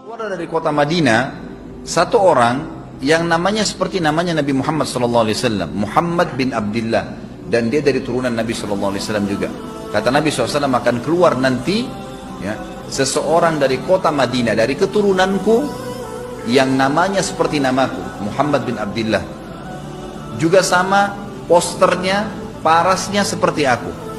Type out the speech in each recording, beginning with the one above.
Keluar dari kota Madinah satu orang yang namanya seperti namanya Nabi Muhammad SAW, Muhammad bin Abdullah, dan dia dari turunan Nabi SAW juga. Kata Nabi SAW akan keluar nanti ya, seseorang dari kota Madinah, dari keturunanku yang namanya seperti namaku, Muhammad bin Abdullah. Juga sama posternya, parasnya seperti aku.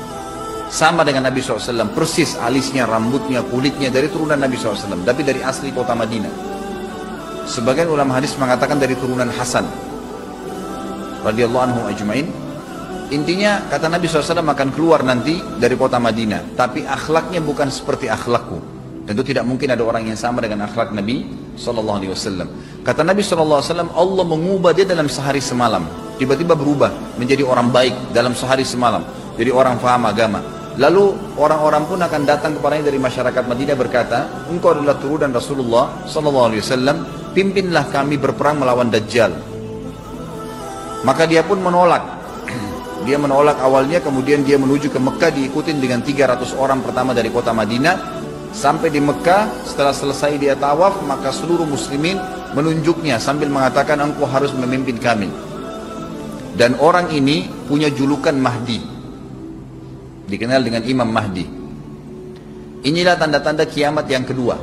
Sama dengan Nabi SAW, persis alisnya, rambutnya, kulitnya dari turunan Nabi SAW, tapi dari asli kota Madinah. Sebagian ulama hadis mengatakan dari turunan Hasan radhiyallahu anhu ajmain. Intinya kata Nabi SAW akan keluar nanti dari kota Madinah, tapi akhlaknya bukan seperti akhlakku. Tentu tidak mungkin ada orang yang sama dengan akhlak Nabi SAW. Kata Nabi SAW, Allah mengubah dia dalam sehari semalam. Tiba-tiba berubah menjadi orang baik dalam sehari semalam, jadi orang faham agama. Lalu orang-orang pun akan datang kepadanya dari masyarakat Madinah berkata, engkau adalah turunan Rasulullah SAW, pimpinlah kami berperang melawan Dajjal. Maka dia pun menolak. Dia menolak awalnya, kemudian dia menuju ke Mekah diikutin dengan 300 orang pertama dari kota Madinah. Sampai di Mekah, setelah selesai dia tawaf, maka seluruh muslimin menunjuknya sambil mengatakan, engkau harus memimpin kami. Dan orang ini punya julukan Mahdi, dikenal dengan Imam Mahdi. Inilah tanda-tanda kiamat yang kedua.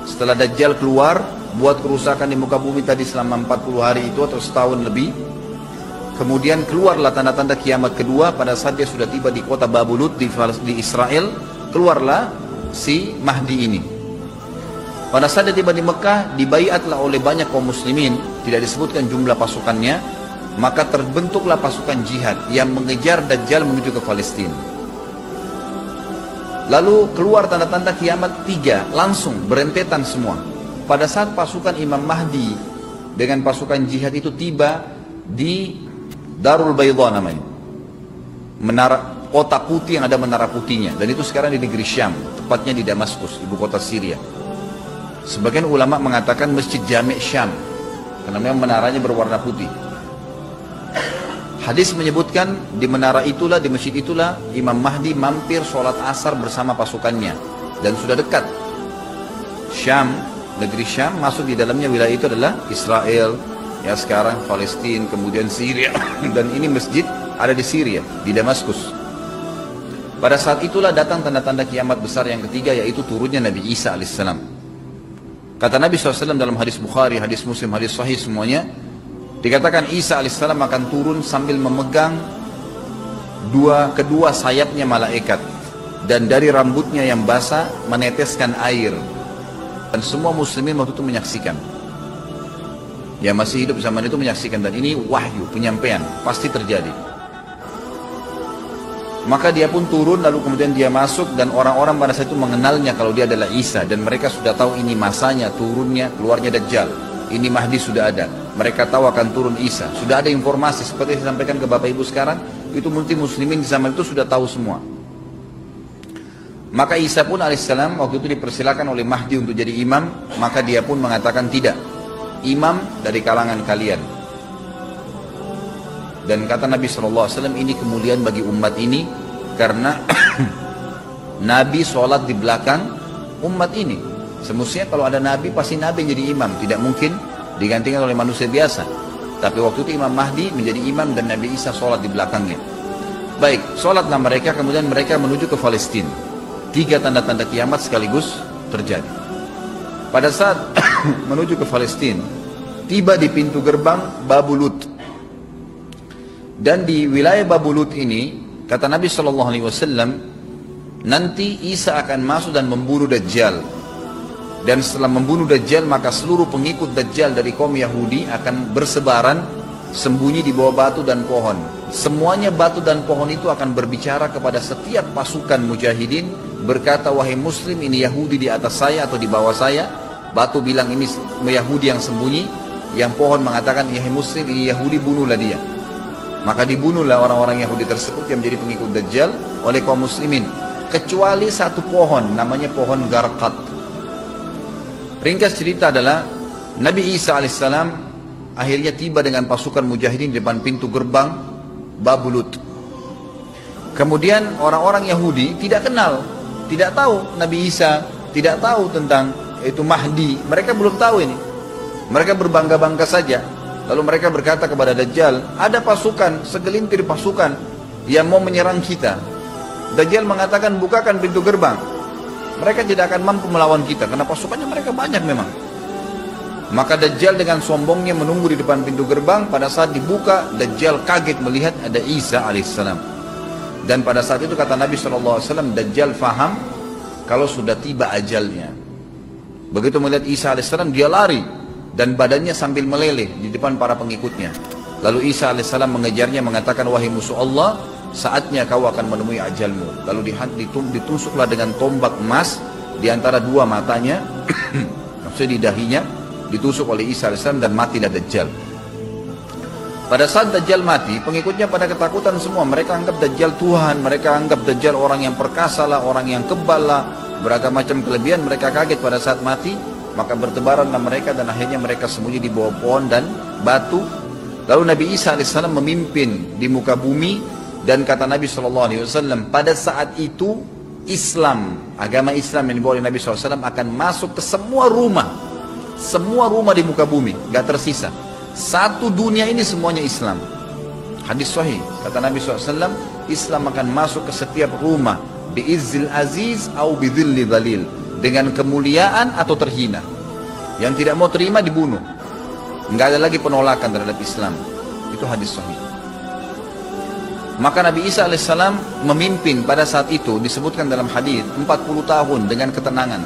Setelah Dajjal keluar, buat kerusakan di muka bumi tadi selama 40 hari itu atau setahun lebih. Kemudian keluarlah tanda-tanda kiamat kedua pada saat dia sudah tiba di kota Babulut di Israel. Keluarlah si Mahdi ini. Pada saat dia tiba di Mekah, dibaiatlah oleh banyak kaum muslimin, tidak disebutkan jumlah pasukannya, maka terbentuklah pasukan jihad yang mengejar Dajjal menuju ke Palestina. Lalu keluar tanda-tanda kiamat 3, langsung berentetan semua. Pada saat pasukan Imam Mahdi dengan pasukan jihad itu tiba di Darul Bayda namanya, menara kota putih yang ada menara putihnya, dan itu sekarang di negeri Syam, tepatnya di Damaskus, ibu kota Syria. Sebagian ulama mengatakan Masjid Jami' Syam, karena memang menaranya berwarna putih. Hadis menyebutkan di menara itulah, di masjid itulah Imam Mahdi mampir sholat asar bersama pasukannya, dan sudah dekat. Syam, negeri Syam, masuk di dalamnya wilayah itu adalah Israel, ya sekarang Palestina, kemudian Syria, dan ini masjid ada di Syria, di Damaskus. Pada saat itulah datang tanda-tanda kiamat besar yang ketiga, yaitu turunnya Nabi Isa alaihissalam. Kata Nabi SAW dalam hadis Bukhari, hadis Muslim, hadis Sahih semuanya, dikatakan Isa alaihissalam akan turun sambil memegang kedua sayapnya malaikat, dan dari rambutnya yang basah meneteskan air. Dan semua muslimin waktu itu menyaksikan, yang masih hidup zaman itu menyaksikan, dan ini wahyu, penyampaian, pasti terjadi. Maka dia pun turun, lalu kemudian dia masuk, dan orang-orang pada saat itu mengenalnya kalau dia adalah Isa, dan mereka sudah tahu ini masanya turunnya, keluarnya Dajjal, ini Mahdi sudah ada. Mereka tahu akan turun Isa, sudah ada informasi seperti yang disampaikan ke Bapak Ibu sekarang, itu multi muslimin di zaman itu sudah tahu semua. Maka Isa pun alaihissalam waktu itu dipersilakan oleh Mahdi untuk jadi imam, maka dia pun mengatakan tidak, imam dari kalangan kalian. Dan kata Nabi SAW, ini kemuliaan bagi umat ini, karena Nabi sholat di belakang umat ini. Semestinya kalau ada Nabi, pasti Nabi yang jadi imam, tidak mungkin digantikan oleh manusia biasa. Tapi waktu itu Imam Mahdi menjadi imam dan Nabi Isa sholat di belakangnya. Baik, sholatlah mereka, kemudian mereka menuju ke Palestina. 3 tanda-tanda kiamat sekaligus terjadi. Pada saat menuju ke Palestina, tiba di pintu gerbang Babulut. Dan di wilayah Babulut ini, kata Nabi SAW, nanti Isa akan masuk dan membunuh Dajjal. Dan setelah membunuh Dajjal, maka seluruh pengikut Dajjal dari kaum Yahudi akan bersebaran sembunyi di bawah batu dan pohon. Semuanya batu dan pohon itu akan berbicara kepada setiap pasukan mujahidin, berkata, wahai muslim, ini Yahudi di atas saya atau di bawah saya. Batu bilang ini Yahudi yang sembunyi, yang pohon mengatakan, wahai muslim, ini Yahudi, bunuhlah dia. Maka dibunuhlah orang-orang Yahudi tersebut yang menjadi pengikut Dajjal oleh kaum muslimin, kecuali satu pohon, namanya pohon Garqat. Ringkas cerita adalah Nabi Isa alaihissalam akhirnya tiba dengan pasukan mujahidin di depan pintu gerbang Babulut. Kemudian orang-orang Yahudi tidak kenal, tidak tahu Nabi Isa, tidak tahu tentang yaitu Mahdi, mereka belum tahu ini. Mereka berbangga-bangga saja. Lalu mereka berkata kepada Dajjal, ada pasukan, segelintir pasukan yang mau menyerang kita. Dajjal mengatakan, bukakan pintu gerbang. Mereka tidak akan mampu melawan kita, karena pasukannya mereka banyak memang. Maka Dajjal dengan sombongnya menunggu di depan pintu gerbang. Pada saat dibuka, Dajjal kaget melihat ada Isa alaihissalam. Dan pada saat itu kata Nabi SAW, Dajjal faham kalau sudah tiba ajalnya. Begitu melihat Isa alaihissalam, dia lari dan badannya sambil meleleh di depan para pengikutnya. Lalu Isa alaihissalam mengejarnya, mengatakan, wahai musuh Allah, saatnya kau akan menemui ajalmu. Lalu ditusuklah dengan tombak emas di antara dua matanya, maksudnya di dahinya, ditusuk oleh Isa alaihissalam dan matilah Dajjal. Pada saat Dajjal mati, pengikutnya pada ketakutan semua. Mereka anggap Dajjal Tuhan, mereka anggap Dajjal orang yang perkasa lah, orang yang kebal lah, beragam macam kelebihan. Mereka kaget pada saat mati, maka bertebaranlah mereka dan akhirnya mereka sembunyi di bawah pohon dan batu. Lalu Nabi Isa alaihissalam memimpin di muka bumi. Dan kata Nabi SAW, pada saat itu Islam, agama Islam yang dibawa oleh Nabi SAW akan masuk ke semua rumah di muka bumi, gak tersisa. Satu dunia ini semuanya Islam. Hadis sahih, kata Nabi SAW, Islam akan masuk ke setiap rumah, bi'izzil aziz au bidzilli dhalil, dengan kemuliaan atau terhina. Yang tidak mau terima dibunuh. Nggak ada lagi penolakan terhadap Islam. Itu hadis sahih. Maka Nabi Isa alaihissalam memimpin pada saat itu, disebutkan dalam hadis 40 tahun dengan ketenangan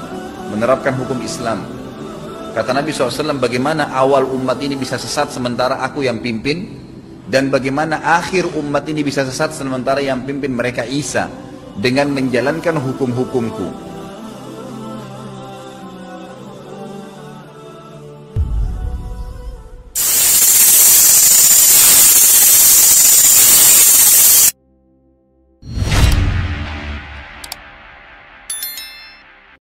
menerapkan hukum Islam. Kata Nabi SAW, bagaimana awal umat ini bisa sesat sementara aku yang pimpin, dan bagaimana akhir umat ini bisa sesat sementara yang pimpin mereka Isa dengan menjalankan hukum-hukumku.